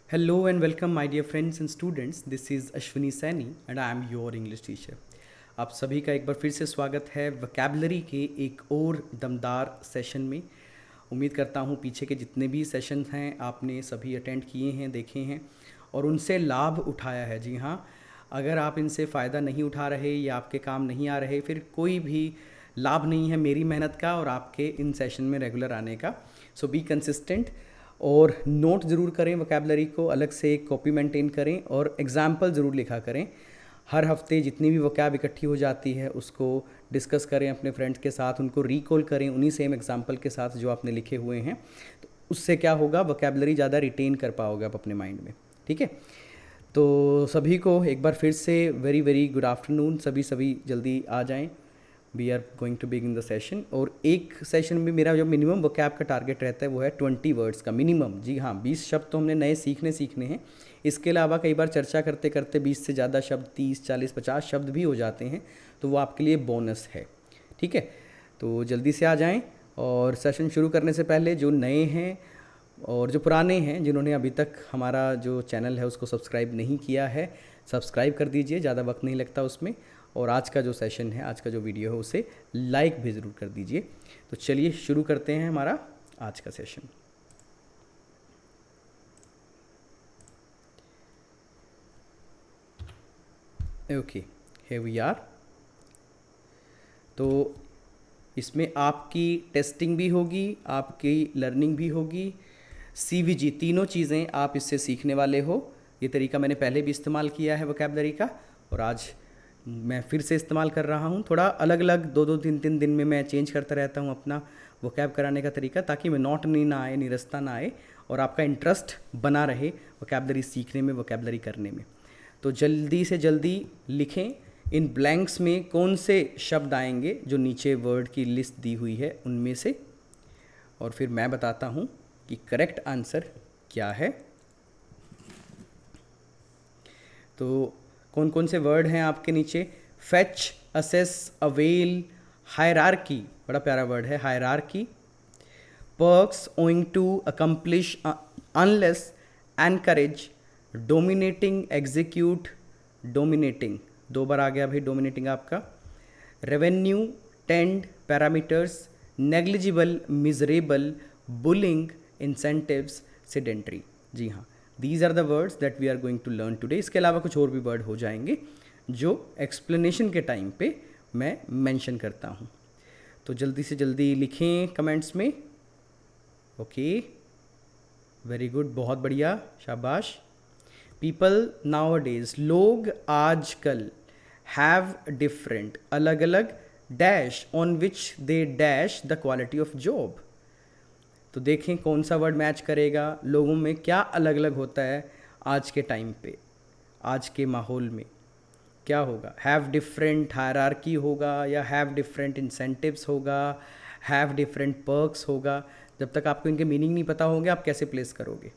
Hello and welcome my dear friends and students. This is Ashwini Saini and I am your English teacher. आप सभी का एक बार फिर से स्वागत है वोकैबलरी के एक और दमदार सेशन में। उम्मीद करता हूँ पीछे के जितने भी सेशन हैं आपने सभी अटेंड किए हैं, देखे हैं और उनसे लाभ उठाया है। जी हाँ, अगर आप इनसे फ़ायदा नहीं उठा रहे या आपके काम नहीं आ रहे, फिर कोई भी लाभ नहीं है मेरी मेहनत का और आपके इन सेशन में रेगुलर आने का। सो बी कंसिस्टेंट और नोट ज़रूर करें, वोकैबलरी को अलग से एक कॉपी मेंटेन करें और एग्जाम्पल ज़रूर लिखा करें। हर हफ्ते जितनी भी वोकैब इकट्ठी हो जाती है उसको डिस्कस करें अपने फ्रेंड्स के साथ, उनको रिकॉल करें उन्हीं सेम एग्जाम्पल के साथ जो आपने लिखे हुए हैं। तो उससे क्या होगा, वोकैबलरी ज़्यादा रिटेन कर पाओगे आप अपने माइंड में। ठीक है, तो सभी को एक बार फिर से वेरी वेरी गुड आफ्टरनून। सभी जल्दी आ जाएं। We are going to begin the session. और एक सेशन में मेरा जो मिनिमम वोकैब का टारगेट रहता है वो है 20 वर्ड्स का मिनिमम। जी हाँ, 20 शब्द तो हमने नए सीखने हैं। इसके अलावा कई बार चर्चा करते करते 20 से ज़्यादा शब्द, 30, 40, 50 शब्द भी हो जाते हैं, तो वो आपके लिए बोनस है। ठीक है, तो जल्दी से आ जाएं। और सेशन शुरू करने से पहले जो नए हैं और जो पुराने हैं, जिन्होंने अभी तक हमारा जो चैनल है उसको सब्सक्राइब नहीं किया है, सब्सक्राइब कर दीजिए, ज़्यादा वक्त नहीं लगता उसमें। और आज का जो सेशन है, आज का जो वीडियो है उसे लाइक भी ज़रूर कर दीजिए। तो चलिए शुरू करते हैं हमारा आज का session. Okay, here we are. तो इसमें आपकी टेस्टिंग भी होगी, आपकी लर्निंग भी होगी, CVG, तीनों चीज़ें आप इससे सीखने वाले हो। ये तरीका मैंने पहले भी इस्तेमाल किया है वोकैबलरी का और आज मैं फिर से इस्तेमाल कर रहा हूँ। थोड़ा अलग अलग 2-2, 3-3 दिन में मैं चेंज करता रहता हूँ अपना वोकैब कराने का तरीका, ताकि मोनोटनी ना आए, निरस्ता ना आए और आपका इंटरेस्ट बना रहे वोकैबलरी सीखने में, वोकैबलरी करने में। तो जल्दी से जल्दी लिखें इन ब्लैंक्स में कौन से शब्द आएंगे जो नीचे वर्ड की लिस्ट दी हुई है उनमें से, और फिर मैं बताता हूँ कि करेक्ट आंसर क्या है। तो कौन कौन से वर्ड हैं आपके नीचे? फेच, असेस, अवेल, हायरार्की, बड़ा प्यारा वर्ड है hierarchy. Perks, owing to, accomplish, unless, encourage, dominating, execute, dominating, 2 बार आ गया भाई डोमिनेटिंग आपका। Revenue, tend, parameters, negligible, miserable, bullying, incentives, sedentary. जी हाँ, these are the words that we are going to learn today. इसके अलावा कुछ और भी वर्ड हो जाएंगे जो एक्सप्लेनेशन के टाइम पे मैं मेंशन करता हूँ। तो जल्दी से जल्दी लिखें कमेंट्स में। ओके, वेरी गुड, बहुत बढ़िया, शाबाश। पीपल नाउ डेज, लोग आजकल, हैव डिफरेंट, अलग अलग, dash on which they dash the quality of job. तो देखें कौन सा वर्ड मैच करेगा, लोगों में क्या अलग अलग होता है आज के टाइम पे, आज के माहौल में क्या होगा। हैव डिफरेंट हायरार्की होगा या हैव डिफरेंट इंसेंटिव्स होगा, हैव डिफरेंट पर्क्स होगा। जब तक आपको इनके मीनिंग नहीं पता होंगे आप कैसे प्लेस करोगे।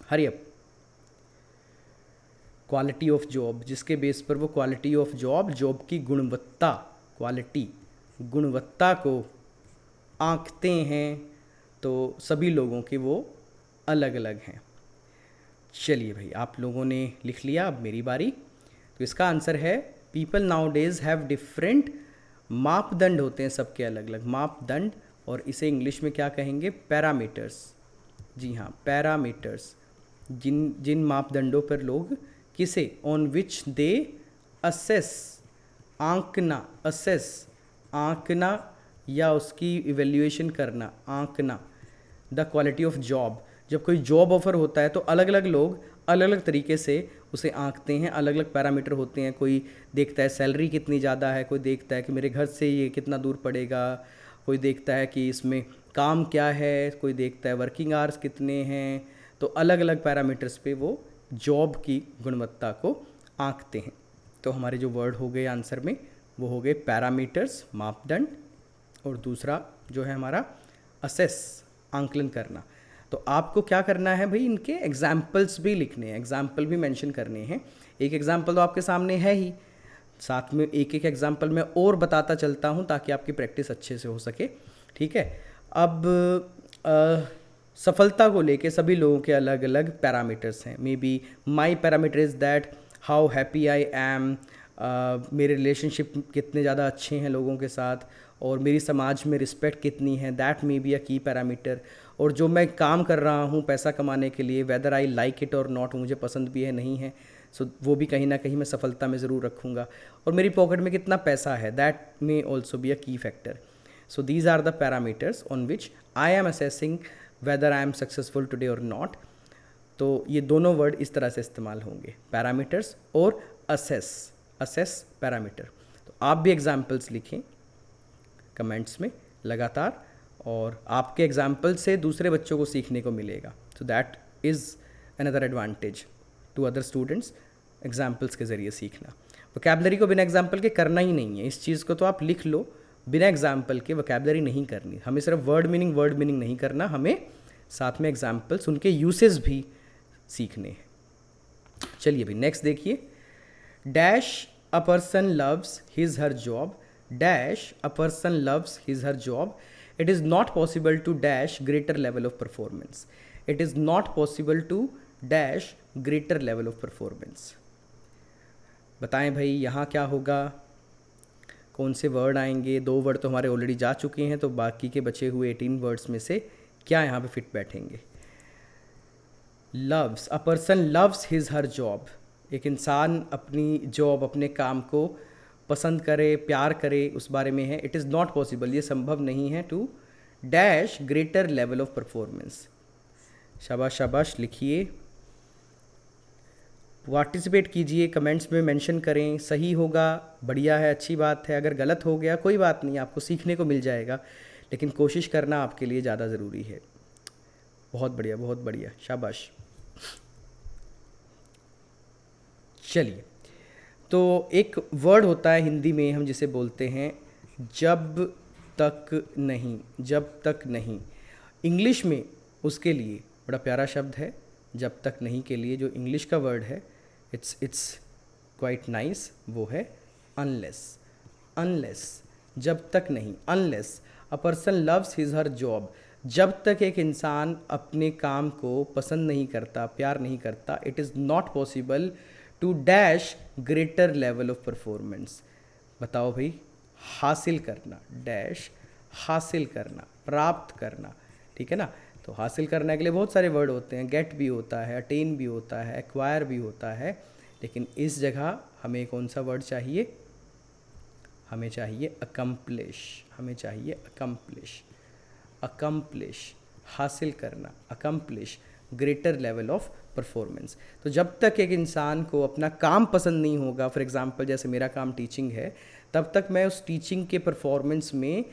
Hurry up. Quality of job, जिसके बेस पर वो क्वालिटी ऑफ जॉब, जॉब की गुणवत्ता, क्वालिटी, गुणवत्ता को आंकते हैं, तो सभी लोगों के वो अलग अलग हैं। चलिए भाई, आप लोगों ने लिख लिया, अब मेरी बारी। तो इसका आंसर है people now days have different, मापदंड होते हैं सबके अलग अलग, मापदंड, और इसे इंग्लिश में क्या कहेंगे? पैरामीटर्स। जी हाँ, पैरामीटर्स, जिन जिन मापदंडों पर लोग किसे, ऑन विच दे असेस, आंकना, असेस, आंकना या उसकी इवेल्युएशन करना, आंकना, द क्वालिटी ऑफ जॉब। जब कोई जॉब ऑफर होता है तो अलग अलग लोग अलग अलग तरीके से उसे आंकते हैं, अलग अलग पैरामीटर होते हैं। कोई देखता है सैलरी कितनी ज़्यादा है, कोई देखता है कि मेरे घर से ये कितना दूर पड़ेगा, कोई देखता है कि इसमें काम क्या है, कोई देखता है वर्किंग आवर्स कितने हैं। तो अलग अलग पैरामीटर्स पे वो जॉब की गुणवत्ता को आंकते हैं। तो हमारे जो वर्ड हो गए आंसर में वो हो गए पैरामीटर्स, मापदंड, और दूसरा जो है हमारा असेस, आंकलन करना। तो आपको क्या करना है भाई, इनके एग्जाम्पल्स भी लिखने हैं, एग्जाम्पल भी मेंशन करने हैं। एक एग्जाम्पल तो आपके सामने है ही, साथ में एक एक एग्जाम्पल मैं और बताता चलता हूँ ताकि आपकी प्रैक्टिस अच्छे से हो सके। ठीक है, अब सफलता को लेके सभी लोगों के अलग अलग पैरामीटर्स हैं। May be my parameter is that how happy I am, मेरे रिलेशनशिप कितने ज़्यादा अच्छे हैं लोगों के साथ, और मेरी समाज में रिस्पेक्ट कितनी है, दैट मे बी अ की पैरामीटर। और जो मैं काम कर रहा हूँ पैसा कमाने के लिए, वेदर आई लाइक इट और नॉट, मुझे पसंद भी है नहीं है, सो वो भी कहीं ना कहीं मैं सफलता में ज़रूर रखूँगा। और मेरी पॉकेट में कितना पैसा है, that may also be a की factor. So these are the parameters on which I am assessing whether I am successful today or not. तो ये दोनों वर्ड इस तरह से इस्तेमाल होंगे, पैरामीटर्स और असेस पैरामीटर। तो आप भी एग्जाम्पल्स लिखें कमेंट्स में लगातार, और आपके एग्जाम्पल से दूसरे बच्चों को सीखने को मिलेगा। तो that is another advantage to other students, examples के ज़रिए सीखना। वोकैबलरी को बिना एग्जाम्पल के करना ही नहीं है, इस चीज़ को तो आप लिख लो, बिना एग्जाम्पल के वोकैबलरी नहीं करनी। हमें सिर्फ वर्ड मीनिंग नहीं करना, हमें साथ में एग्जाम्पल्स, उनके यूसेस भी सीखने हैं। चलिए भाई नेक्स्ट देखिए, dash a person loves his her job, dash a person loves his her job, it is not possible to dash greater level of performance, it is not possible to dash greater level of performance. बताएं भाई यहाँ क्या होगा, कौन से word आएंगे? 2 word तो हमारे ऑलरेडी जा चुके हैं, तो बाकी के बचे हुए 18 वर्ड्स में से क्या यहाँ पे फिट बैठेंगे? लव्स, अ person loves his her job, एक इंसान अपनी जॉब, अपने काम को पसंद करे, प्यार करे, उस बारे में है। इट इज़ नॉट पॉसिबल, ये संभव नहीं है, to dash greater level of performance. शाबाश शाबाश, लिखिए, पार्टिसिपेट कीजिए, कमेंट्स में मेंशन करें। सही होगा बढ़िया है, अच्छी बात है, अगर गलत हो गया कोई बात नहीं, आपको सीखने को मिल जाएगा, लेकिन कोशिश करना आपके लिए ज़्यादा ज़रूरी है। बहुत बढ़िया, बहुत बढ़िया, शाबाश। चलिए, तो एक वर्ड होता है हिंदी में हम जिसे बोलते हैं जब तक नहीं, जब तक नहीं। इंग्लिश में उसके लिए बड़ा प्यारा शब्द है, जब तक नहीं के लिए जो इंग्लिश का वर्ड है, इट्स क्वाइट नाइस, वो है अनलेस। अनलेस, जब तक नहीं, unless a person loves his her job, जब तक एक इंसान अपने काम को पसंद नहीं करता, प्यार नहीं करता, it is not possible to dash greater level of performance. बताओ भाई, हासिल करना, डैश हासिल करना, प्राप्त करना, ठीक है ना। तो हासिल करने के लिए बहुत सारे वर्ड होते हैं, गेट भी होता है, अटेन भी होता है, एक्वायर भी होता है, लेकिन इस जगह हमें कौन सा वर्ड चाहिए? हमें चाहिए अकम्प्लिश, हमें चाहिए अकम्प्लिश। अकम्प्लिश, हासिल करना, accomplish greater level of performance. तो जब तक एक इंसान को अपना काम पसंद नहीं होगा, फॉर एग्जांपल जैसे मेरा काम टीचिंग है, तब तक मैं उस टीचिंग के परफॉर्मेंस में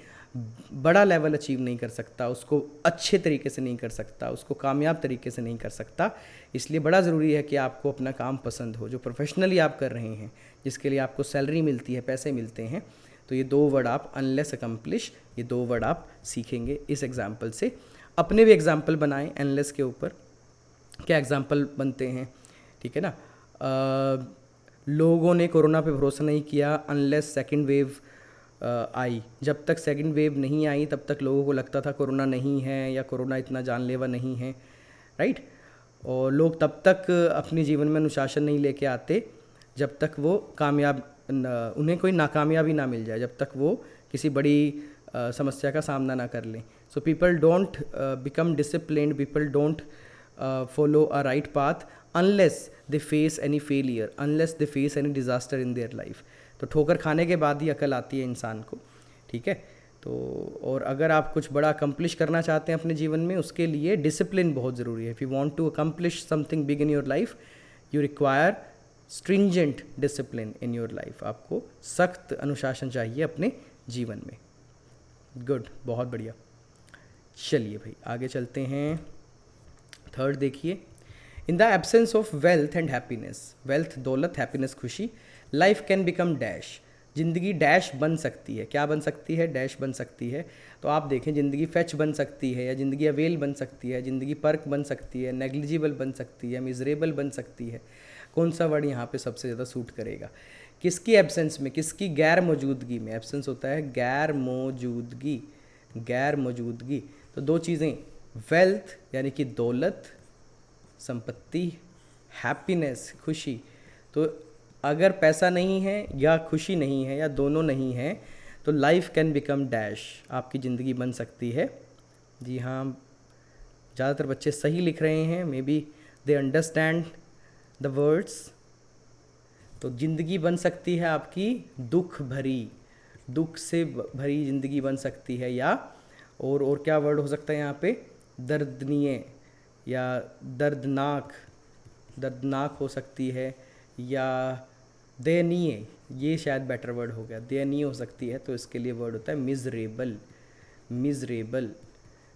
बड़ा लेवल अचीव नहीं कर सकता, उसको अच्छे तरीके से नहीं कर सकता, उसको कामयाब तरीके से नहीं कर सकता। इसलिए बड़ा ज़रूरी है कि आपको अपना काम पसंद हो, जो प्रोफेशनली आप कर रहे हैं, जिसके लिए आपको सैलरी मिलती है, पैसे मिलते हैं। तो ये 2 वर्ड आप, अनलेस, अकम्प्लिश, ये 2 वर्ड आप सीखेंगे इस एग्जाम्पल से। अपने भी एग्जाम्पल बनाएं अनलेस के ऊपर, क्या एग्जाम्पल बनते हैं, ठीक है ना। लोगों ने कोरोना पे भरोसा नहीं किया अनलेस सेकेंड वेव आई। जब तक सेकेंड वेव नहीं आई तब तक लोगों को लगता था कोरोना नहीं है, या कोरोना इतना जानलेवा नहीं है, राइट। और लोग तब तक अपने जीवन में अनुशासन नहीं लेके आते जब तक वो कामयाब, उन्हें कोई नाकामयाबी ना मिल जाए, जब तक वो किसी बड़ी समस्या का सामना ना कर लें। So people don't become disciplined, people don't follow a right path unless they face any failure, unless they face any disaster in their life। तो ठोकर खाने के बाद ही अकल आती है इंसान को, ठीक है। तो और अगर आप कुछ बड़ा अकम्प्लिश करना चाहते हैं अपने जीवन में, उसके लिए डिसिप्लिन बहुत ज़रूरी है। If you want to accomplish something big in your life, you require stringent discipline in your life. आपको सख्त अनुशासन चाहिए अपने जीवन में। गुड, बहुत बढ़िया। चलिए भाई आगे चलते हैं। थर्ड देखिए, in the absence of wealth and happiness, wealth दौलत, हैप्पीनेस खुशी, लाइफ कैन बिकम डैश, ज़िंदगी डैश बन सकती है। क्या बन सकती है? डैश बन सकती है। तो आप देखें, ज़िंदगी फेच बन सकती है, या ज़िंदगी अवेल बन सकती है, ज़िंदगी पर्क बन सकती है, नेग्लिजिबल बन सकती है, मिजरेबल बन सकती है। कौन सा वर्ड यहाँ पे सबसे ज़्यादा सूट करेगा? किसकी एब्सेंस में, किसकी गैर मौजूदगी में? एब्सेंस होता है गैर मौजूदगी, गैर मौजूदगी। तो 2 चीज़ें, वेल्थ यानी कि दौलत, संपत्ति, हैप्पीनेस खुशी। तो अगर पैसा नहीं है या खुशी नहीं है या दोनों नहीं है तो लाइफ कैन बिकम डैश, आपकी ज़िंदगी बन सकती है। जी हाँ, ज़्यादातर बच्चे सही लिख रहे हैं, may be they understand the words. तो ज़िंदगी बन सकती है आपकी दुख भरी, दुख से भरी ज़िंदगी बन सकती है, या और क्या वर्ड हो सकता है यहाँ पे, दर्दनीय या दर्दनाक, दर्दनाक हो सकती है, या दयनीय, ये शायद बेटर वर्ड हो गया, दयनीय हो सकती है। तो इसके लिए वर्ड होता है मिजरेबल, मिजरेबल।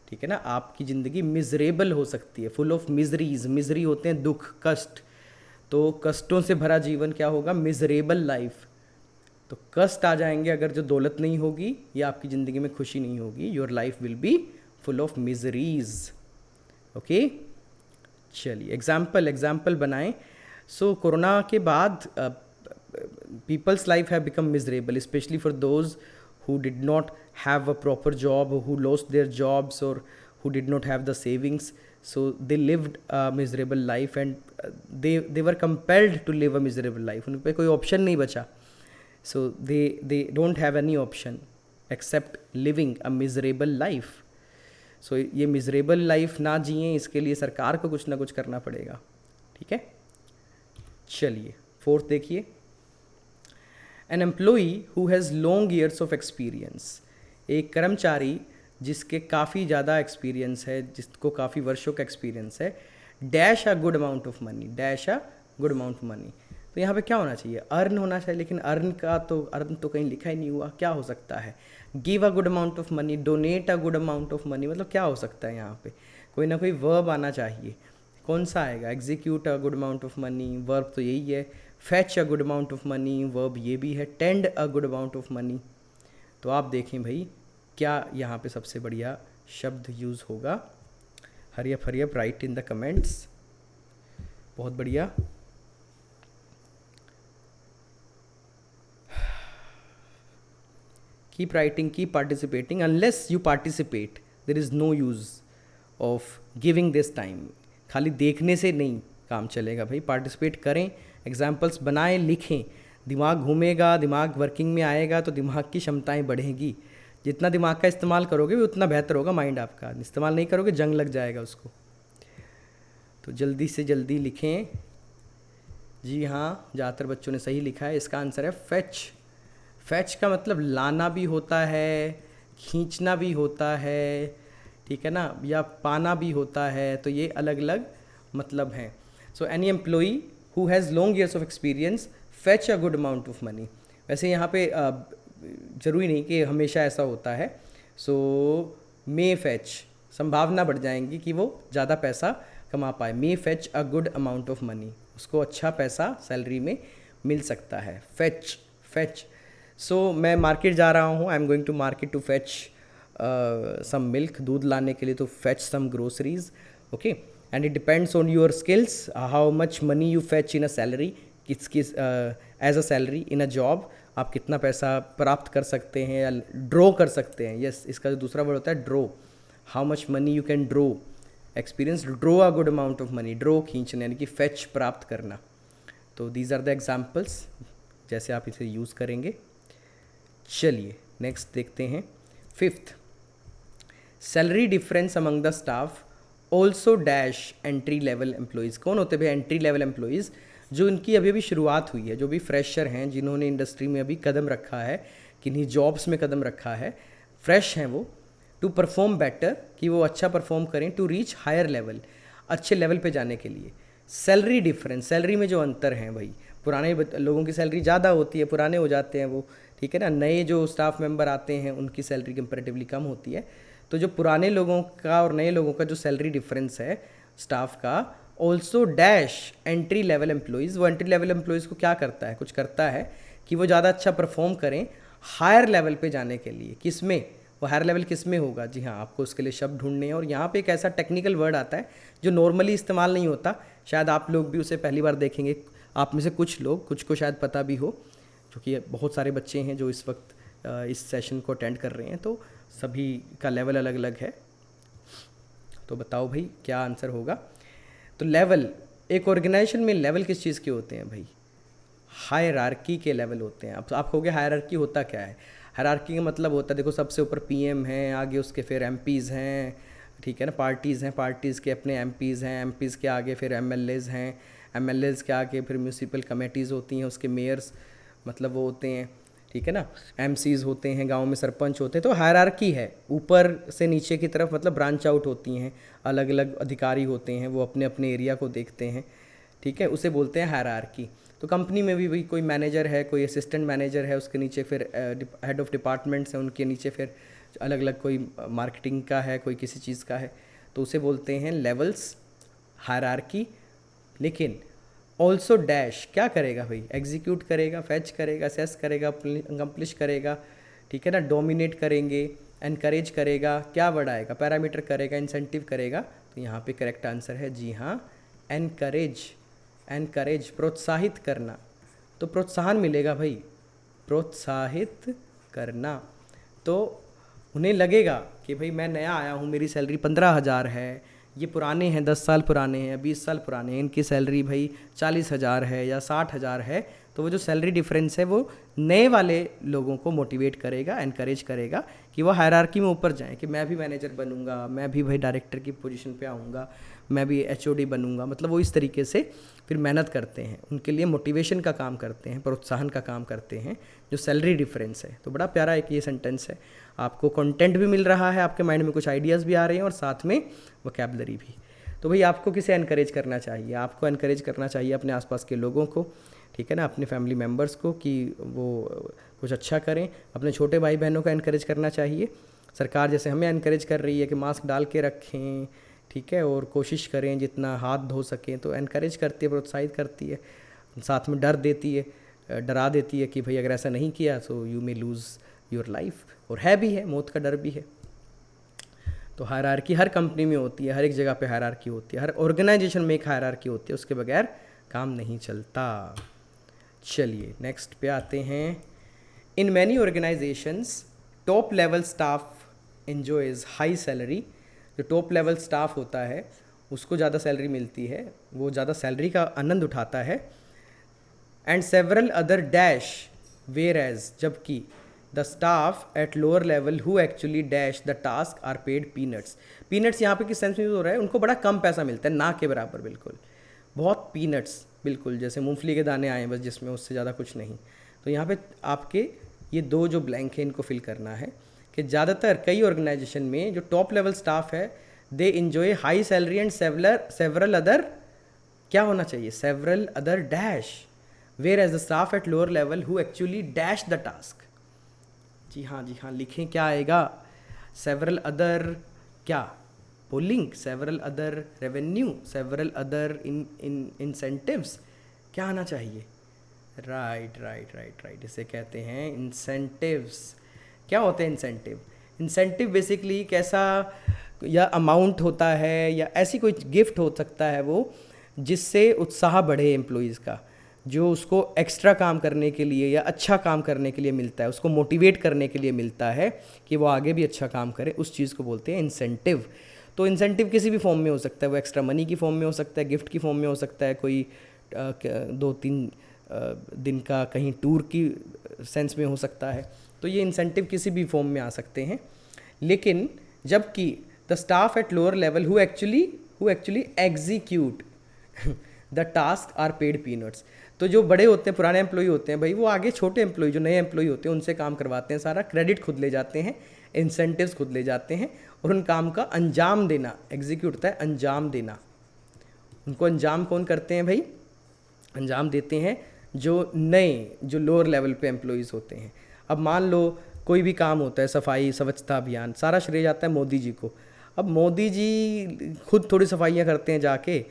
ठीक है ना, आपकी ज़िंदगी मिजरेबल हो सकती है, फुल ऑफ मिजरीज। मिजरी होते हैं दुख, कष्ट, तो कष्टों से भरा जीवन क्या होगा, मिजरेबल लाइफ। तो कष्ट आ जाएंगे अगर जो दौलत नहीं होगी या आपकी ज़िंदगी में खुशी नहीं होगी, your life will be full of miseries. Okay, चलिए एग्जाम्पल बनाएं। सो कोरोना के बाद people's life have become miserable, especially for those who did not have a proper job, who lost their jobs, or who did not have the savings. So they lived a miserable life, and they were compelled to live a miserable life. उन पे कोई option नहीं बचा, so they don't have any option except living a miserable life. So ये miserable life ना जिए, इसके लिए सरकार को कुछ ना कुछ करना पड़ेगा। ठीक है, चलिए फोर्थ देखिए, an employee who has long years of experience, एक कर्मचारी जिसके काफ़ी ज़्यादा एक्सपीरियंस है, जिसको काफ़ी वर्षों का एक्सपीरियंस है, dash a good amount of money, dash a good amount of money. तो यहाँ पे क्या होना चाहिए, अर्न होना चाहिए, लेकिन अर्न तो कहीं लिखा ही नहीं हुआ, क्या हो सकता है, give a good amount of money, donate a good amount of money, मतलब क्या हो सकता है यहाँ पे, कोई ना कोई वर्ब आना चाहिए। कौन सा आएगा, execute a good amount of money, verb तो यही है, fetch a good amount of money, verb ये भी है, tend a good amount of money. तो आप देखें भाई क्या यहाँ पे सबसे बढ़िया शब्द यूज़ होगा। Hurry up write in the comments. बहुत बढ़िया। Keep writing, keep participating. Unless you participate there is no use of giving this time. खाली देखने से नहीं काम चलेगा भाई, पार्टिसिपेट करें, एग्जाम्पल्स बनाएं, लिखें, दिमाग घूमेगा, दिमाग वर्किंग में आएगा तो दिमाग की क्षमताएं बढ़ेंगी। जितना दिमाग का इस्तेमाल करोगे उतना बेहतर होगा माइंड आपका, इस्तेमाल नहीं करोगे जंग लग जाएगा उसको। तो जल्दी से जल्दी लिखें। जी हाँ, ज़्यादातर बच्चों ने सही लिखा है, इसका आंसर है फैच। फैच का मतलब लाना भी होता है, खींचना भी होता है, ठीक है ना, या पाना भी होता है, तो ये अलग अलग मतलब हैं। So any employee who has long years of experience fetch a good amount of money. वैसे यहाँ पे ज़रूरी नहीं कि हमेशा ऐसा होता है। सो मे फैच, संभावना बढ़ जाएंगी कि वो ज़्यादा पैसा कमा पाए। May fetch a good amount of money, उसको अच्छा पैसा सैलरी में मिल सकता है। Fetch, fetch. सो मैं मार्केट जा रहा हूँ, I am going to market to fetch some milk, दूध लाने के लिए, तो fetch some groceries. Okay, and it depends on your skills how much money you fetch in a salary, किस as a salary in a job आप कितना पैसा प्राप्त कर सकते हैं या ड्रॉ कर सकते हैं। यस, इसका जो दूसरा वर्ड होता है draw, how much money you can draw, experience draw a good amount of money, draw खींचना यानी कि फैच प्राप्त करना। तो दीज आर द एग्जाम्पल्स जैसे आप इसे यूज़ करेंगे। चलिए नेक्स्ट देखते हैं, fifth, salary difference among the staff also dash entry level employees. कौन होते भाई एंट्री लेवल एम्प्लॉयज़, जो इनकी अभी अभी शुरुआत हुई है, जो भी फ्रेशर हैं, जिन्होंने इंडस्ट्री में अभी कदम रखा है, किन्हीं जॉब्स में कदम रखा है, फ्रेश हैं वो, टू परफॉर्म बेटर, कि वो अच्छा परफॉर्म करें, टू रीच हायर लेवल, अच्छे लेवल पे जाने के लिए। सैलरी डिफरेंस, सैलरी में जो अंतर हैं भाई, पुराने लोगों की सैलरी ज़्यादा होती है, पुराने हो जाते हैं वो, ठीक है ना, नए जो स्टाफ मेंबर आते हैं उनकी सैलरी कंपेरेटिवली कम होती है। तो जो पुराने लोगों का और नए लोगों का जो सैलरी डिफरेंस है स्टाफ का, also dash entry level employees, वो एंट्री लेवल एम्प्लॉयज़ को क्या करता है, कुछ करता है कि वो ज़्यादा अच्छा परफॉर्म करें हायर लेवल पे जाने के लिए। किस में, वो हायर लेवल किस में होगा, जी हाँ, आपको उसके लिए शब्द ढूंढने हैं। और यहाँ पे एक ऐसा टेक्निकल वर्ड आता है जो नॉर्मली इस्तेमाल नहीं होता, शायद आप लोग भी उसे पहली बार देखेंगे, आप में से कुछ लोग, कुछ को शायद पता भी हो, क्योंकि बहुत सारे बच्चे हैं जो इस वक्त इस सेशन को अटेंड कर रहे हैं, तो सभी का लेवल अलग अलग है। तो बताओ भाई क्या आंसर होगा। तो लेवल, एक ऑर्गेनाइजेशन में लेवल किस चीज़ के होते हैं भाई? हायरार्की के लेवल होते हैं। अब आप कहोगे हायरार्की होता क्या है? हायरार्की का मतलब होता है, देखो सबसे ऊपर पीएम हैं, आगे उसके फिर एमपीज़ हैं, ठीक है ना, पार्टीज़ हैं, पार्टीज़ के अपने एमपीज़ हैं, एमपीज़ के आगे फिर एमएलएज़ हैं, एमएलएज़ के आगे फिर म्यूनसिपल कमेटीज़ होती हैं, उसके मेयर्स मतलब वो होते हैं, ठीक है ना, एमसीज़ होते हैं, गांव में सरपंच होते हैं। तो हायरार्की है, ऊपर से नीचे की तरफ मतलब ब्रांच आउट होती हैं, अलग अलग अधिकारी होते हैं, वो अपने अपने एरिया को देखते हैं, ठीक है, उसे बोलते हैं हायरार्की। तो कंपनी में भी वही, कोई मैनेजर है, कोई असिस्टेंट मैनेजर है, उसके नीचे फिर हेड ऑफ डिपार्टमेंट्स हैं, उनके नीचे फिर अलग अलग, कोई मार्केटिंग का है, कोई किसी चीज़ का है, तो उसे बोलते हैं लेवल्स, हायरार्की। लेकिन ऑल्सो डैश क्या करेगा भाई? एग्जीक्यूट करेगा, फैच करेगा, सेस करेगा, अकम्प्लिश करेगा, ठीक है ना, डोमिनेट करेंगे, एनकरेज करेगा, क्या बढ़ाएगा? पैरामीटर करेगा, इंसेंटिव करेगा। तो यहाँ पे करेक्ट आंसर है जी हाँ, एनकरेज। एनकरेज प्रोत्साहित करना, तो प्रोत्साहन मिलेगा भाई, प्रोत्साहित करना। तो उन्हें लगेगा कि भाई मैं नया आया हूँ, मेरी सैलरी 15,000 है, ये पुराने हैं, 10 साल पुराने हैं, 20 साल पुराने हैं, इनकी सैलरी भाई 40,000 है या 60,000 है। तो वो जो सैलरी डिफरेंस है वो नए वाले लोगों को मोटिवेट करेगा, एनकरेज करेगा कि वो हायरार्की में ऊपर जाएं, कि मैं भी मैनेजर बनूंगा, मैं भी भाई डायरेक्टर की पोजीशन पे आऊँगा, मैं भी एचओडी बनूंगा। मतलब वो इस तरीके से फिर मेहनत करते हैं, उनके लिए मोटिवेशन का काम करते हैं, प्रोत्साहन का काम करते हैं, जो सैलरी डिफरेंस है। तो बड़ा प्यारा एक ये सेंटेंस है, आपको कंटेंट भी मिल रहा है, आपके माइंड में कुछ आइडियाज़ भी आ रहे हैं और साथ में वोकैबुलरी भी। तो भाई आपको किसे एनकरेज करना चाहिए? आपको एनकरेज करना चाहिए अपने आसपास के लोगों को, ठीक है ना, अपने फैमिली मेम्बर्स को, कि वो कुछ अच्छा करें। अपने छोटे भाई बहनों को एनकरेज करना चाहिए। सरकार जैसे हमें एनकरेज कर रही है कि मास्क डाल के रखें, ठीक है, और कोशिश करें जितना हाथ धो सकें, तो एनकरेज करती है, प्रोत्साहित करती है, साथ में डर देती है, डरा देती है कि भाई अगर ऐसा नहीं किया तो you may lose your life. और है भी है, मौत का डर भी है। तो हायरार्की हर कंपनी में होती है, हर एक जगह पे हायरार्की होती है, हर ऑर्गेनाइजेशन में एक हायरार्की होती है, उसके बगैर काम नहीं चलता। चलिए नेक्स्ट पे आते हैं। In many organisations top level staff enjoys high salary. जो टॉप लेवल स्टाफ होता है उसको ज़्यादा सैलरी मिलती है, वो ज़्यादा सैलरी का आनंद उठाता है। And several other dash whereas, जबकि the staff at lower level who actually dash the task are paid peanuts. Peanuts यहाँ पे किस सेंस में यूज हो रहा है? उनको बड़ा कम पैसा मिलता है, ना के बराबर, बिल्कुल बहुत पीनट्स, बिल्कुल जैसे मूंगफली के दाने आए बस, जिसमें उससे ज़्यादा कुछ नहीं। तो यहाँ पे आपके ये दो जो ब्लैंक है इनको फिल करना है कि ज़्यादातर कई ऑर्गेनाइजेशन में जो टॉप लेवल स्टाफ है they enjoy high salary and several other, क्या होना चाहिए? Several other dash whereas the staff at lower level who actually dash the task. जी हाँ जी हाँ, लिखें क्या आएगा? सेवरल अदर क्या? Pulling, several other revenue, several other incentives, क्या आना चाहिए? राइट राइट राइट राइट, इसे कहते हैं इंसेंटिव्स। क्या होते हैं इंसेंटिव? इंसेंटिव बेसिकली कैसा या अमाउंट होता है या ऐसी कोई गिफ्ट हो सकता है वो, जिससे उत्साह बढ़े एम्प्लॉइज़ का, जो उसको एक्स्ट्रा काम करने के लिए या अच्छा काम करने के लिए मिलता है, उसको मोटिवेट करने के लिए मिलता है कि वो आगे भी अच्छा काम करे, उस चीज़ को बोलते हैं इंसेंटिव। तो इंसेंटिव किसी भी फॉर्म में हो सकता है, वो एक्स्ट्रा मनी की फॉर्म में हो सकता है, गिफ्ट की फॉर्म में हो सकता है, कोई 2-3 दिन का कहीं टूर की सेंस में हो सकता है। तो ये इंसेंटिव किसी भी फॉर्म में आ सकते हैं। लेकिन जबकि the staff at lower level who actually execute the task are paid peanuts. तो जो बड़े होते हैं, पुराने एम्प्लॉय होते हैं भाई, वो आगे छोटे एम्प्लॉय, जो नए एम्प्लॉय होते हैं, उनसे काम करवाते हैं, सारा क्रेडिट खुद ले जाते हैं, इंसेंटिव्स खुद ले जाते हैं, और उन काम का अंजाम देना, एग्जीक्यूट होता है अंजाम देना। उनको अंजाम कौन करते हैं भाई? अंजाम देते हैं जो नए, जो लोअर लेवल पे एम्प्लॉयज़ होते हैं। अब मान लो कोई भी काम होता है, सफाई स्वच्छता अभियान, सारा श्रेय जाता है मोदी जी को। अब मोदी जी खुद थोड़ी सफाइयाँ करते हैं जाके,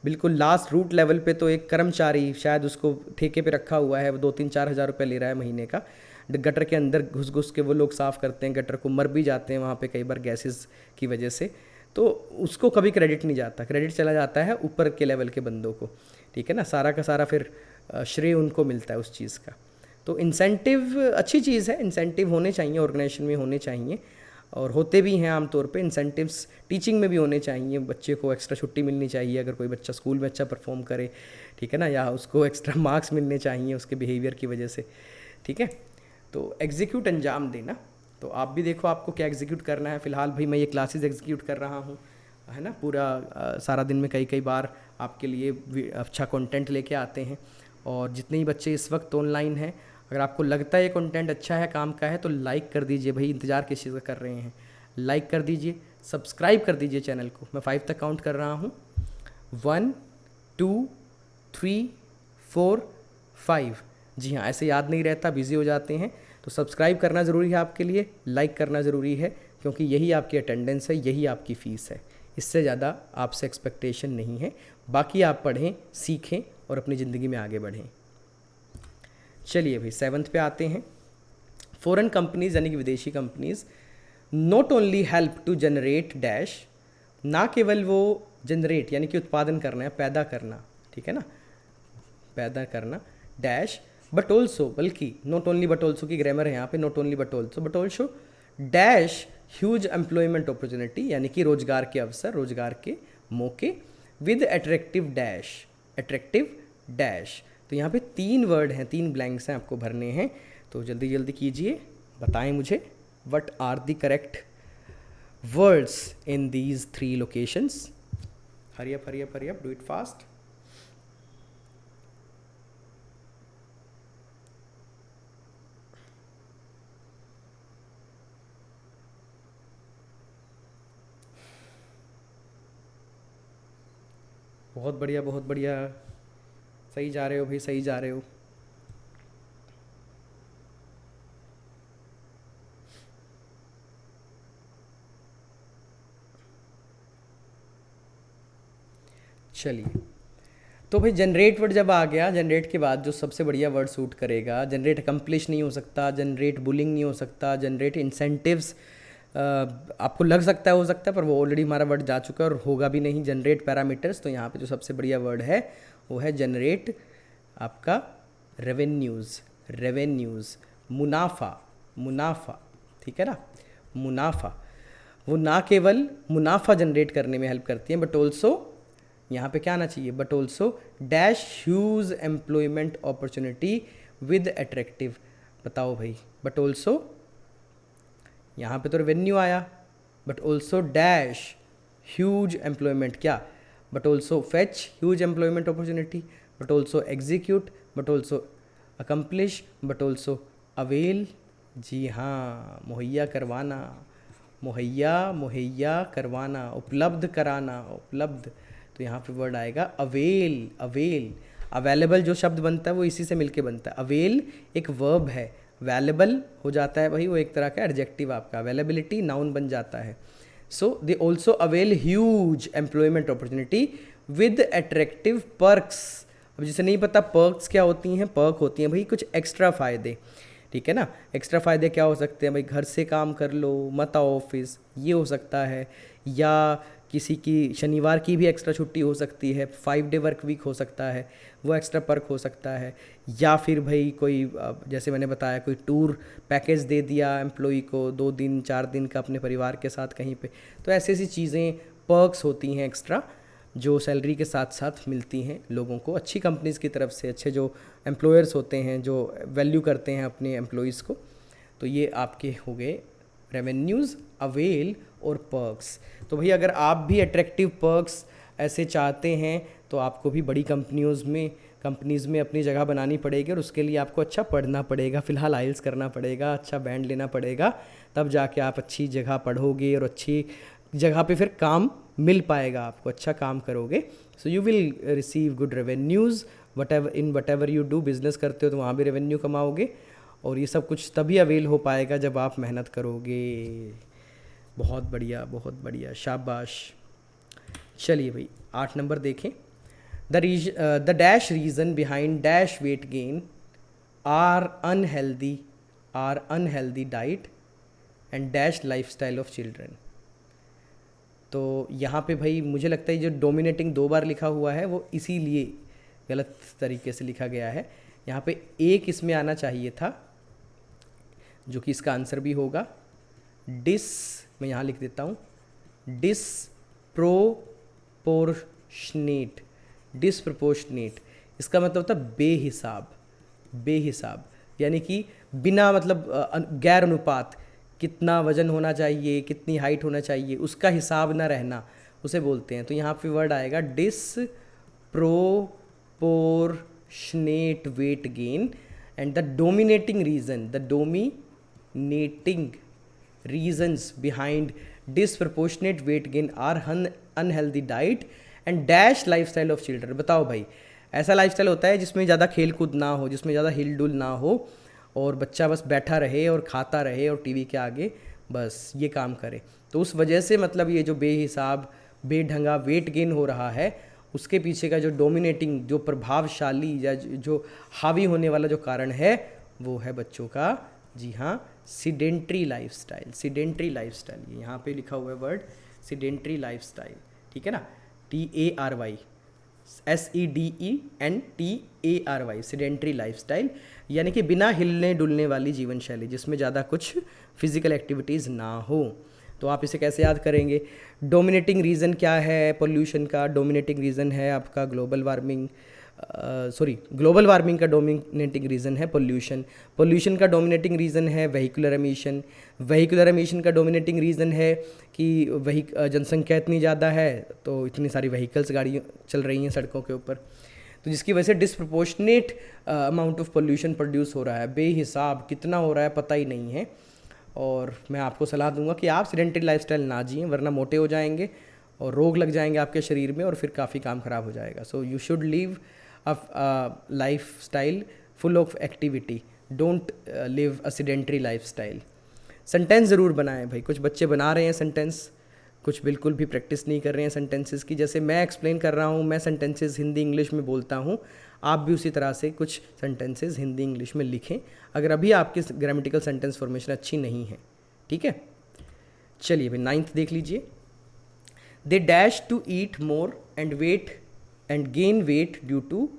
बिल्कुल लास्ट रूट लेवल पे तो एक कर्मचारी शायद उसको ठेके पे रखा हुआ है, वो 2-3-4 हज़ार रुपये ले रहा है महीने का, गटर के अंदर घुस घुस के वो लोग साफ़ करते हैं गटर को, मर भी जाते हैं वहाँ पे कई बार गैसेस की वजह से। तो उसको कभी क्रेडिट नहीं जाता, क्रेडिट चला जाता है ऊपर के लेवल के बंदों को, ठीक है ना, सारा का सारा फिर श्रेय उनको मिलता है उस चीज़ का। तो इंसेंटिव अच्छी चीज़ है, इंसेंटिव होने चाहिए, ऑर्गेनाइजेशन में होने चाहिए। और होते भी हैं आमतौर पे। इंसेंटिव्स टीचिंग में भी होने चाहिए, बच्चे को एक्स्ट्रा छुट्टी मिलनी चाहिए अगर कोई बच्चा स्कूल में अच्छा परफॉर्म करे, ठीक है ना, या उसको एक्स्ट्रा मार्क्स मिलने चाहिए उसके बिहेवियर की वजह से, ठीक है। तो एग्जीक्यूट अंजाम देना, तो आप भी देखो आपको क्या एग्जीक्यूट करना है। फ़िलहाल भाई मैं ये क्लासेस एग्जीक्यूट कर रहा हूँ, है ना, पूरा सारा दिन में कई कई बार आपके लिए अच्छा कंटेंट लेके आते हैं। और जितने ही बच्चे इस वक्त ऑनलाइन हैं, अगर आपको लगता है ये कंटेंट अच्छा है, काम का है, तो लाइक कर दीजिए भाई, इंतज़ार किस चीज़ का कर रहे हैं, लाइक कर दीजिए, सब्सक्राइब कर दीजिए चैनल को। मैं 5 तक काउंट कर रहा हूँ, 1 2 3 4 5। जी हाँ, ऐसे याद नहीं रहता, बिजी हो जाते हैं, तो सब्सक्राइब करना ज़रूरी है आपके लिए, लाइक करना ज़रूरी है, क्योंकि यही आपकी अटेंडेंस है, यही आपकी फ़ीस है। इससे ज़्यादा आपसे एक्सपेक्टेशन नहीं है। बाकी आप पढ़ें, सीखें और अपनी ज़िंदगी में आगे बढ़ें। चलिए भाई 7th पे आते हैं। फॉरेन कंपनीज़ यानी कि विदेशी companies not only help to generate dash, ना केवल वो जनरेट यानी कि उत्पादन करना है, पैदा करना, ठीक है ना, पैदा करना डैश, बट ऑल्सो, बल्कि नॉट ओनली बट ऑल्सो की ग्रामर है यहाँ पे, not only but also dash huge employment opportunity यानी कि रोजगार के अवसर, रोजगार के मौके, with attractive dash, attractive dash. तो यहाँ पे 3 वर्ड हैं, 3 ब्लैंक्स हैं, आपको भरने हैं, तो जल्दी जल्दी कीजिए, बताएं मुझे what are the correct words in these 3 locations. Hurry up hurry up hurry up, do it fast. बहुत बढ़िया बहुत बढ़िया, सही जा रहे हो भाई, सही जा रहे हो। चलिए, तो भाई जनरेट वर्ड जब आ गया, जनरेट के बाद जो सबसे बढ़िया वर्ड सूट करेगा, जनरेट अकम्प्लिश नहीं हो सकता, जनरेट बुलिंग नहीं हो सकता, जनरेट इंसेंटिव्स आपको लग सकता है, हो सकता है, पर वो ऑलरेडी हमारा वर्ड जा चुका है और होगा भी नहीं। जनरेट पैरामीटर्स, तो यहाँ पे जो सबसे बढ़िया वर्ड है वो है जनरेट आपका रेवेन्यूज़, रेवेन्यूज़, मुनाफा, मुनाफा, ठीक है ना, मुनाफा। वो ना केवल मुनाफा जनरेट करने में हेल्प करती हैं, बट ऑल्सो यहाँ पे क्या आना चाहिए, but also dash huge employment opportunity with attractive. बताओ भाई, बट ऑल्सो यहाँ पे तो रेवेन्यू आया, but also dash huge employment, क्या, but also fetch huge employment opportunity, but also execute, but also accomplish, but also avail. जी हाँ, मुहैया करवाना, मुहैया मुहैया करवाना, उपलब्ध कराना, उपलब्ध। तो यहाँ पे वर्ड आएगा अवेल, अवेल। अवेलेबल जो शब्द बनता है वो इसी से मिलके बनता है। अवेल एक वर्ब है, वैलेबल हो जाता है भाई, वो एक तरह का एडजेक्टिव आपका, अवेलेबिलिटी नाउन बन जाता है। So they also avail huge employment opportunity with attractive perks. अब जिसे नहीं पता पर्क्स क्या होती हैं, पर्क होती हैं भाई कुछ एक्स्ट्रा फ़ायदे, ठीक है ना। एक्स्ट्रा फ़ायदे क्या हो सकते हैं भाई, घर से काम कर लो, मत आओ ऑफिस, ये हो सकता है, या किसी की शनिवार की भी एक्स्ट्रा छुट्टी हो सकती है, 5 डे वर्क वीक हो सकता है, वो एक्स्ट्रा पर्क हो सकता है, या फिर भाई कोई जैसे मैंने बताया कोई टूर पैकेज दे दिया एम्प्लॉई को 2 दिन 4 दिन का अपने परिवार के साथ कहीं पे। तो ऐसी ऐसी चीज़ें पर्क्स होती हैं एक्स्ट्रा, जो सैलरी के साथ साथ मिलती हैं लोगों को अच्छी कंपनीज़ की तरफ से, अच्छे जो एम्प्लॉयर्स होते हैं जो वैल्यू करते हैं अपने एम्प्लॉयज़ को। तो ये आपके हो गए रेवेन्यूज़, अवेल और पर्क्स। तो भाई अगर आप भी अट्रैक्टिव पर्क्स ऐसे चाहते हैं तो आपको भी बड़ी कंपनीज़ में अपनी जगह बनानी पड़ेगी, और उसके लिए आपको अच्छा पढ़ना पड़ेगा, फ़िलहाल आइल्स करना पड़ेगा, अच्छा बैंड लेना पड़ेगा, तब जाके आप अच्छी जगह पढ़ोगे और अच्छी जगह पे फिर काम मिल पाएगा आपको, अच्छा काम करोगे। So you will receive good revenues what ever you do. Business करते हो तो वहाँ भी रेवेन्यू कमाओगे, और ये सब कुछ तभी अवेल हो पाएगा जब आप मेहनत करोगे। बहुत बढ़िया, शाबाश। चलिए भाई 8 नंबर देखें। The dash reason behind dash weight gain are unhealthy diet and dash lifestyle of children. तो यहाँ पे भाई मुझे लगता है जो डोमिनेटिंग 2 बार लिखा हुआ है वो इसीलिए गलत तरीके से लिखा गया है। यहाँ पे एक इसमें आना चाहिए था, जो कि इसका आंसर भी होगा, डिस, मैं यहाँ लिख देता हूँ, डिसप्रोपोर्शनेट। डिसप्रोपोर्शनेट इसका मतलब होता है बेहिसाब। बेहिसाब यानी कि बिना मतलब गैर अनुपात, कितना वजन होना चाहिए, कितनी हाइट होना चाहिए, उसका हिसाब ना रहना, उसे बोलते हैं। तो यहाँ पे वर्ड आएगा disproportionate weight gain and the dominating reason, the dominating reasons behind disproportionate weight gain are unhealthy diet and dash lifestyle of children। बताओ भाई, ऐसा लाइफस्टाइल होता है जिसमें ज़्यादा खेल कूद ना हो, जिसमें ज़्यादा हिल डुल ना हो, और बच्चा बस बैठा रहे और खाता रहे और टीवी के आगे बस ये काम करे। तो उस वजह से मतलब ये जो बेहिसाब बेढंगा वेट गेन हो रहा है, उसके पीछे का जो डोमिनेटिंग, जो प्रभावशाली या जो हावी होने वाला जो कारण है, वो है बच्चों का, जी हाँ, सीडेंट्री लाइफस्टाइल। सीडेंट्री लाइफस्टाइल, ये यहाँ पे लिखा हुआ है वर्ड सीडेंट्री लाइफस्टाइल, ठीक है ना, TARY, SEDENTARY, सीडेंट्री लाइफस्टाइल, यानी कि बिना हिलने डुलने वाली जीवन शैली, जिसमें ज़्यादा कुछ फिजिकल एक्टिविटीज़ ना हो। तो आप इसे कैसे याद करेंगे? डोमिनेटिंग रीज़न क्या है पोल्यूशन का? डोमिनेटिंग रीज़न है आपका ग्लोबल वार्मिंग, ग्लोबल वार्मिंग का डोमिनेटिंग रीज़न है पोल्यूशन। पोल्यूशन का डोमिनेटिंग रीज़न है वेहिकुलर एमिशन। वेहिकुलर एमिशन का डोमिनेटिंग रीज़न है कि जनसंख्या इतनी ज़्यादा है तो इतनी सारी व्हीकल्स, गाड़ियाँ चल रही हैं सड़कों के ऊपर, तो जिसकी वजह से disproportionate amount of pollution produce हो रहा है। बेहिसाब कितना हो रहा है पता ही नहीं है। और मैं आपको सलाह दूंगा कि आप सीडेंटरी लाइफस्टाइल ना जिएं, वरना मोटे हो जाएंगे और रोग लग जाएंगे आपके शरीर में और फिर काफ़ी काम ख़राब हो जाएगा। So you should live a lifestyle full of activity, don't live a sedentary lifestyle. Sentence ज़रूर बनाएं भाई, कुछ बच्चे बना रहे हैं सेंटेंस, कुछ बिल्कुल भी प्रैक्टिस नहीं कर रहे हैं सेंटेंसेस की। जैसे मैं एक्सप्लेन कर रहा हूँ, मैं सेंटेंसेस हिंदी इंग्लिश में बोलता हूँ, आप भी उसी तरह से कुछ सेंटेंसेस हिंदी इंग्लिश में लिखें, अगर अभी आपकी ग्रामेटिकल सेंटेंस फॉर्मेशन अच्छी नहीं है, ठीक है। चलिए भाई 9th देख लीजिए। They dash to eat more and weight and gain weight due to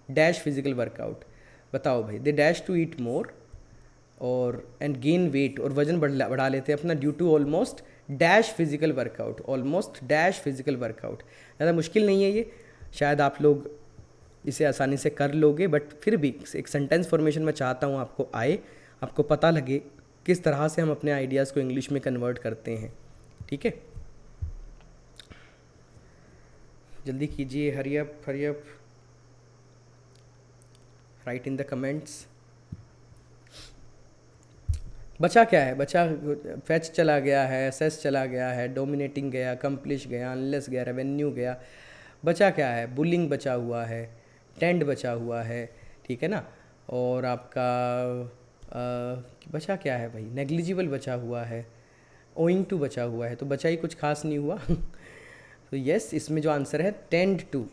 dash physical workout. बताओ भाई, दे डैश टू ईट मोर और एंड गेन वेट, और वजन बढ़ा लेते हैं अपना, due to almost dash physical workout. Almost dash physical workout ज़्यादा मुश्किल नहीं है ये, शायद आप लोग इसे आसानी से कर लोगे, बट फिर भी एक सेंटेंस फॉर्मेशन मैं चाहता हूँ आपको आए, आपको पता लगे किस तरह से हम अपने आइडियाज़ को इंग्लिश में कन्वर्ट करते हैं, ठीक है। जल्दी कीजिए, हरी up write in the comments. बचा क्या है? बचा फैच चला गया है, सेस चला गया है, डोमिनेटिंग गया, कंप्लिश गया, अनलेस गया, रेवेन्यू गया। बचा क्या है? बुलिंग बचा हुआ है, टेंड बचा हुआ है, ठीक है ना, और आपका बचा क्या है भाई? नेग्लिजिबल बचा हुआ है, ओइंग टू बचा हुआ है, तो बचा ही कुछ खास नहीं हुआ। तो यस, इसमें जो आंसर है टेंड टू,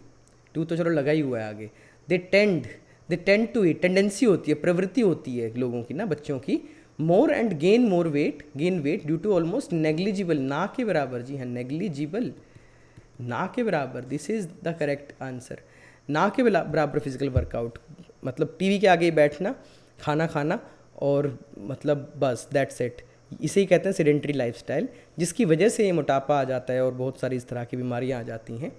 टू तो चलो लगा ही हुआ है आगे। They tend to eat, tendency होती है, प्रवृत्ति होती है लोगों की ना, बच्चों की, more and gain weight due to almost negligible, ना के बराबर, जी हाँ नेग्लिजिबल, ना के बराबर, this is the correct answer. ना के बराबर फिजिकल वर्कआउट मतलब टीवी के आगे बैठना, खाना खाना और मतलब बस दैट्स इट, इसे ही कहते हैं सीडेंटरी लाइफस्टाइल, जिसकी वजह से ये मोटापा आ जाता है और बहुत सारी इस तरह की बीमारियां आ जाती हैं।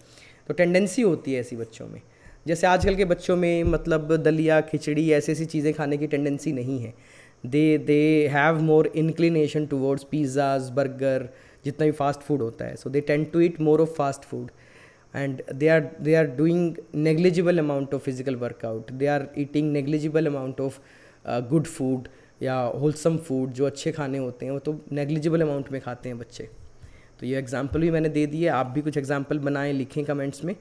तो टेंडेंसी होती है ऐसी बच्चों में, जैसे आजकल के बच्चों में मतलब दलिया खिचड़ी ऐसी ऐसी चीज़ें खाने की टेंडेंसी नहीं है। They have more inclination towards pizzas, burger, जितना भी फास्ट फूड होता है। So they tend to eat more of fast food and they are doing negligible amount of physical workout, they are eating negligible amount of good food या wholesome food, जो अच्छे खाने होते हैं वो तो नेग्लिजिबल अमाउंट में खाते हैं बच्चे। तो ये एग्जांपल भी मैंने दे दिए, आप भी कुछ एग्जांपल बनाएं, लिखें कमेंट्स में।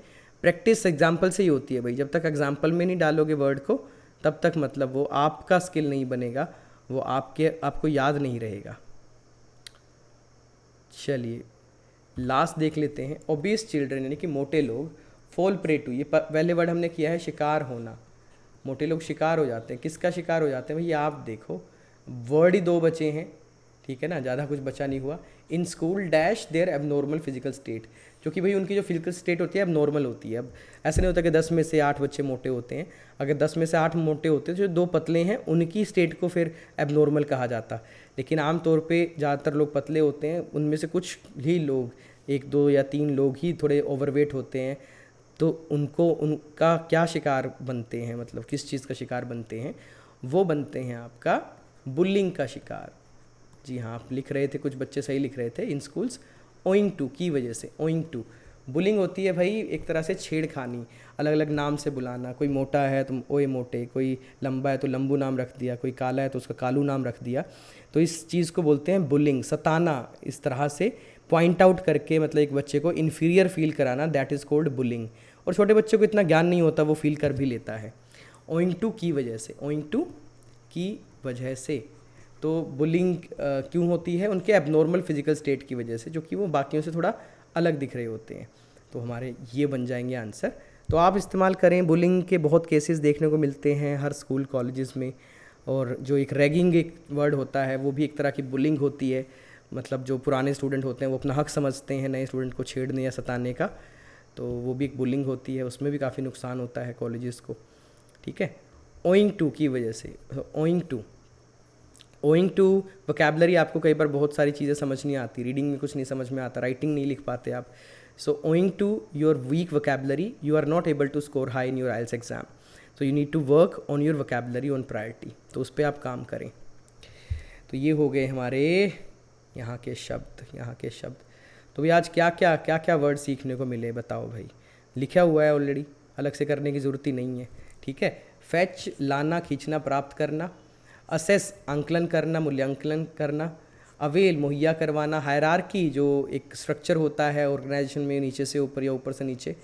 प्रैक्टिस एग्जांपल से ही होती है भाई, जब तक एग्जांपल में नहीं डालोगे वर्ड को तब तक मतलब वो आपका स्किल नहीं बनेगा, वो आपको याद नहीं रहेगा। चलिए लास्ट देख लेते हैं। ओबीस चिल्ड्रन यानी कि मोटे लोग, फॉल प्रे टू, ये पहले वर्ड हमने किया है शिकार होना, मोटे लोग शिकार हो जाते हैं। किसका शिकार हो जाते हैं भैया? आप देखो वर्ड ही 2 बचे हैं, ठीक है ना, ज़्यादा कुछ बचा नहीं हुआ। In school dash there abnormal physical state, क्योंकि भाई उनकी जो फिजिकल स्टेट होती है अब नॉर्मल होती है। अब ऐसा नहीं होता कि 10 में से 8 बच्चे मोटे होते हैं। अगर 10 में से 8 मोटे होते हैं तो जो 2 पतले हैं उनकी स्टेट को फिर एबनॉर्मल कहा जाता। लेकिन आमतौर पे ज़्यादातर लोग पतले होते हैं, उनमें से कुछ ही लोग, 1 2 या 3 लोग ही थोड़े ओवरवेट होते हैं। तो उनको उनका क्या शिकार बनते हैं, मतलब किस चीज़ का शिकार बनते हैं, वो बनते हैं आपका बुलिंग का शिकार। जी हाँ, आप लिख रहे थे, कुछ बच्चे सही लिख रहे थे, इन स्कूल्स ओइंग टू की वजह से। ओइंग टू बुलिंग होती है भाई एक तरह से छेड़खानी, अलग अलग नाम से बुलाना। कोई मोटा है तो ओए मोटे, कोई लंबा है तो लंबू नाम रख दिया, कोई काला है तो उसका कालू नाम रख दिया। तो इस चीज़ को बोलते हैं बुलिंग, सताना, इस तरह से पॉइंट आउट करके, मतलब एक बच्चे को इन्फीरियर फील कराना, दैट इज़ कॉल्ड बुलिंग। और छोटे बच्चों को इतना ज्ञान नहीं होता, वो फील कर भी लेता है। ओइंग टू की वजह से, ओइंग टू की वजह से। तो बुलिंग क्यों होती है? उनके एबनॉर्मल फिजिकल स्टेट की वजह से, जो कि वो बाकियों से थोड़ा अलग दिख रहे होते हैं। तो हमारे ये बन जाएंगे आंसर। तो आप इस्तेमाल करें, बुलिंग के बहुत केसेस देखने को मिलते हैं हर स्कूल कॉलेजेस में। और जो एक रैगिंग एक वर्ड होता है, वो भी एक तरह की बुलिंग होती है। मतलब जो पुराने स्टूडेंट होते हैं वो अपना हक समझते हैं नए स्टूडेंट को छेड़ने या सताने का, तो वो भी एक बुलिंग होती है। उसमें भी काफ़ी नुकसान होता है कॉलेजेस को। ठीक है, ओइंग टू की वजह से। Owing to, owing to vocabulary, आपको कई बार बहुत सारी चीज़ें समझ नहीं आती, रीडिंग में कुछ नहीं समझ में आता, राइटिंग नहीं लिख पाते आप। So owing to your weak vocabulary you are not able to score high in your IELTS exam. So you need to work on your vocabulary on priority. तो उस पर आप काम करें। तो ये हो गए हमारे यहाँ के शब्द, यहाँ के शब्द। तो भाई आज क्या क्या वर्ड सीखने को मिले बताओ भाई। लिखा हुआ है ऑलरेडी, अलग से करने की ज़रूरत ही नहीं है। ठीक है, फैच लाना, खींचना, प्राप्त करना। असेस आंकलन करना, मूल्यांकन करना। अवेल मुहैया करवाना। हायरार्की जो एक स्ट्रक्चर होता है ऑर्गेनाइजेशन में, नीचे से ऊपर या ऊपर से नीचे।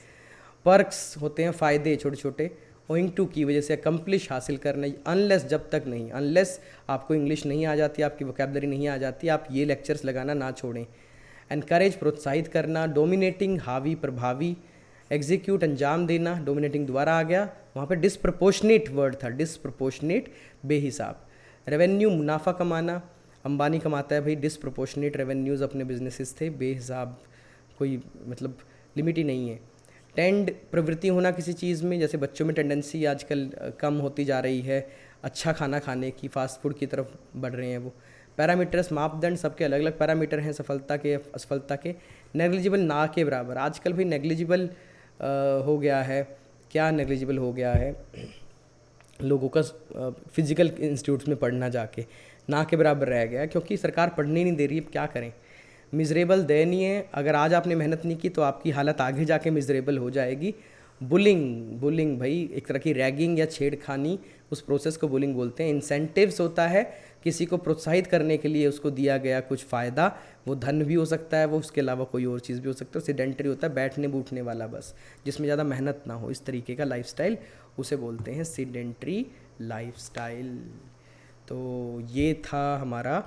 पर्क्स होते हैं फ़ायदे छोटे छोटे। ओइंग टू की वजह से अकम्प्लिश हासिल करना। अनलेस, जब तक नहीं, अनलेस आपको इंग्लिश नहीं आ जाती, आपकी वोकैबलरी नहीं आ जाती, आप ये लेक्चर्स लगाना ना छोड़ें। एनकरेज प्रोत्साहित करना। डोमिनेटिंग हावी प्रभावी। एग्जीक्यूट अंजाम देना, डोमिनेटिंग दोबारा आ गया। वहाँ पे डिसप्रपोर्शनेट वर्ड था, डिसप्रपोर्शनेट बेहिसाब। रेवेन्यू मुनाफा कमाना, अंबानी कमाता है भाई डिसप्रपोर्शनेट रेवेन्यूज़, अपने बिजनेसेस थे, बेहिसाब, कोई मतलब लिमिट ही नहीं है। टेंड प्रवृत्ति होना किसी चीज़ में, जैसे बच्चों में टेंडेंसी आजकल कम होती जा रही है अच्छा खाना खाने की, फास्ट फूड की तरफ बढ़ रहे हैं वो। पैरामीटर्स मापदंड, सबके अलग अलग पैरामीटर हैं सफलता के असफलता के। नेग्लिजिबल ना के बराबर, आजकल भाई नेग्लिजिबल हो गया है। क्या नेग्लिजिबल हो गया है लोगों का? फिजिकल इंस्टीट्यूट्स में पढ़ना जाके ना के बराबर रह गया, क्योंकि सरकार पढ़ने नहीं दे रही। अब क्या करें? मिजरेबल, दयनीय, अगर आज आपने मेहनत नहीं की तो आपकी हालत आगे जाके मिजरेबल हो जाएगी। बुलिंग, बुलिंग भाई एक तरह की रैगिंग या छेड़खानी, उस प्रोसेस को बुलिंग बोलते हैं। इंसेंटिव्स होता है किसी को प्रोत्साहित करने के लिए उसको दिया गया कुछ फ़ायदा, वो धन भी हो सकता है, वो उसके अलावा कोई और चीज़ भी हो सकता है। सेडेंटरी होता है बैठने बूठने वाला, बस जिसमें ज़्यादा मेहनत ना हो, इस तरीके का लाइफस्टाइल, उसे बोलते हैं सेडेंटरी लाइफस्टाइल। तो ये था हमारा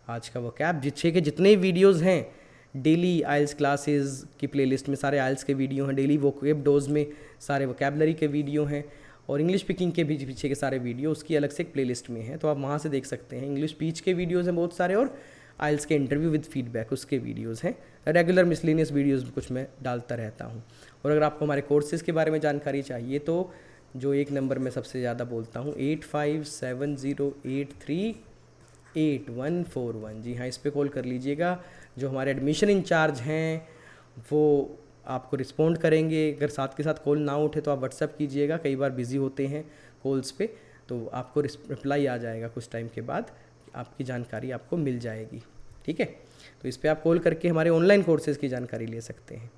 आज का वोकैब। जिससे के जितने वीडियोज़ हैं डेली आइल्स क्लासेस की प्लेलिस्ट में सारे आइल्स के वीडियो हैं, डेली वोकैब डोज में सारे वोकैबलरी के वीडियो हैं, और इंग्लिश स्पीकिंग के भी पीछे के सारे वीडियो उसकी अलग से एक प्लेलिस्ट में है, तो आप वहाँ से देख सकते हैं। इंग्लिश स्पीच के वीडियोज़ हैं बहुत सारे, और आइल्स के इंटरव्यू विद फीडबैक उसके वीडियोज़ हैं। रेगुलर मिसलिनियस वीडियोज़ कुछ मैं डालता रहता हूँ। और अगर आपको हमारे कोर्सेज़ के बारे में जानकारी चाहिए तो जो एक नंबर में सबसे ज़्यादा बोलता हूँ 8570838141, जी हाँ, इस पर कॉल कर लीजिएगा। जो हमारे एडमिशन इंचार्ज हैं वो आपको रिस्पॉन्ड करेंगे। अगर साथ के साथ कॉल ना उठे तो आप व्हाट्सएप कीजिएगा, कई बार बिज़ी होते हैं कॉल्स पे, तो आपको रिप्लाई आ जाएगा कुछ टाइम के बाद, आपकी जानकारी आपको मिल जाएगी। ठीक है, तो इस पर आप कॉल करके हमारे ऑनलाइन कोर्सेज़ की जानकारी ले सकते हैं।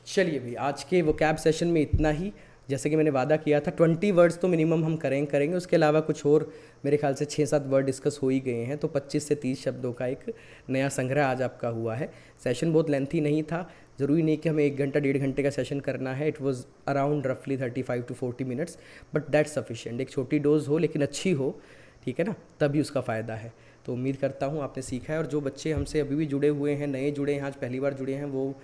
चलिए भाई, आज के वोकैब सेशन में इतना ही। जैसे कि मैंने वादा किया था 20 वर्ड्स तो मिनिमम हम करेंगे, उसके अलावा कुछ और मेरे ख्याल से 6-7 वर्ड डिस्कस हो ही गए हैं, तो 25 से 30 शब्दों का एक नया संग्रह आज आपका हुआ है। सेशन बहुत लेंथी नहीं था, ज़रूरी नहीं कि हमें 1 घंटा 1.5 घंटे का सेशन करना है। इट वाज अराउंड रफली 35 to 40 minutes, but that's sufficient. एक छोटी डोज हो लेकिन अच्छी हो, ठीक है ना, तभी उसका फ़ायदा है। तो उम्मीद करता हूँ आपने सीखा है, और जो बच्चे हमसे अभी भी जुड़े हुए हैं, नए जुड़े हैं, आज पहली बार जुड़े हैं, वो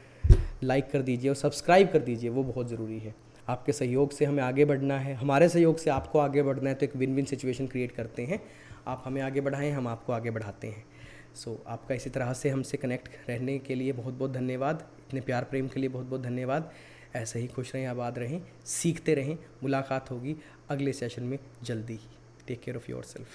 लाइक कर दीजिए और सब्सक्राइब कर दीजिए, वो बहुत ज़रूरी है। आपके सहयोग से हमें आगे बढ़ना है, हमारे सहयोग से आपको आगे बढ़ना है, तो एक विन विन सिचुएशन क्रिएट करते हैं। आप हमें आगे बढ़ाएं, हम आपको आगे बढ़ाते हैं। सो आपका इसी तरह से हमसे कनेक्ट रहने के लिए बहुत बहुत धन्यवाद, इतने प्यार प्रेम के लिए बहुत बहुत धन्यवाद। ऐसे ही खुश रहें, आबाद रहें, सीखते रहें। मुलाकात होगी अगले सेशन में जल्दी ही। Take care of your self.